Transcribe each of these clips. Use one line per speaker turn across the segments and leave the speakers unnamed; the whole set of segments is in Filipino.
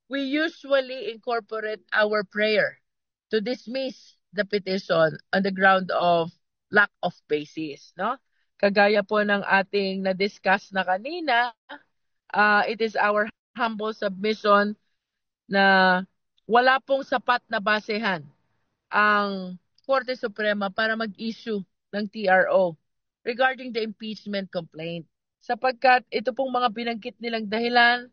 we usually incorporate our prayer to dismiss the petition on the ground of lack of basis, no? Kagaya po ng ating na-discuss na kanina, it is our humble submission na wala pong sapat na basehan ang Korte Suprema para mag-issue ng TRO regarding the impeachment complaint. Sapagkat ito pong mga binanggit nilang dahilan,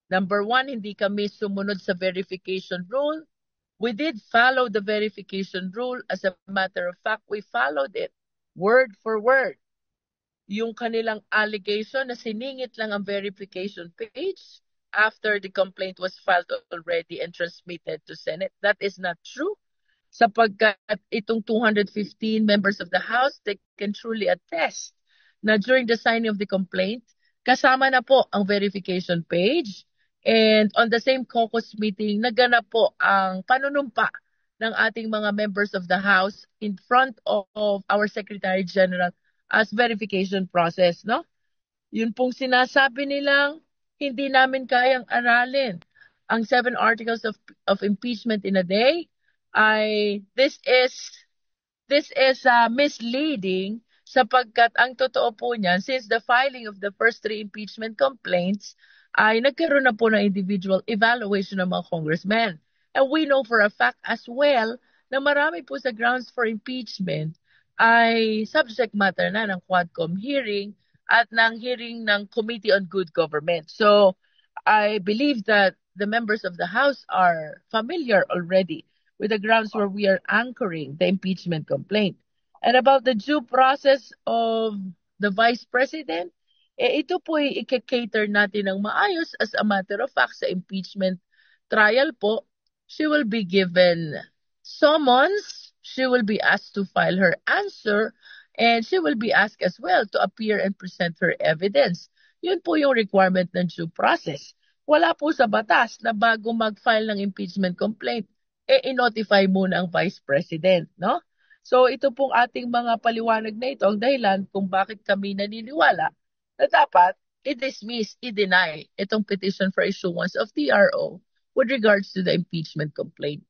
number one, hindi kami sumunod sa verification rule. We did follow the verification rule. As a matter of fact, we followed it word for word. Yung kanilang allegation na siningit lang ang verification page after the complaint was filed already and transmitted to Senate, that is not true. Sapagkat itong 215 members of the House, they can truly attest na during the signing of the complaint, kasama na po ang verification page. And on the same caucus meeting, naganap po ang panunumpa ng ating mga members of the House in front of our Secretary General as verification process, no? Yun pong sinasabi nilang hindi namin kayang aralin ang 7 articles of impeachment in a day. This is misleading sapagkat ang totoo po niyan, since the filing of the first 3 impeachment complaints, ay nagkaroon na po ng individual evaluation ng mga congressmen. And we know for a fact as well na marami po sa grounds for impeachment ay subject matter na ng Quadcom hearing at ng hearing ng Committee on Good Government. So I believe that the members of the House are familiar already with the grounds where we are anchoring the impeachment complaint. And about the due process of the Vice President, ito po ay i-cater natin ng maayos. As a matter of fact, sa impeachment trial po, she will be given summons, she will be asked to file her answer, and she will be asked as well to appear and present her evidence. Yun po yung requirement ng due process. Wala po sa batas na bago mag-file ng impeachment complaint, i-notify muna ang Vice President, no? So ito pong ating mga paliwanag na ito ang dahilan kung bakit kami naniniwala na dapat i-dismiss, i-deny itong petition for issuance of TRO with regards to the impeachment complaint.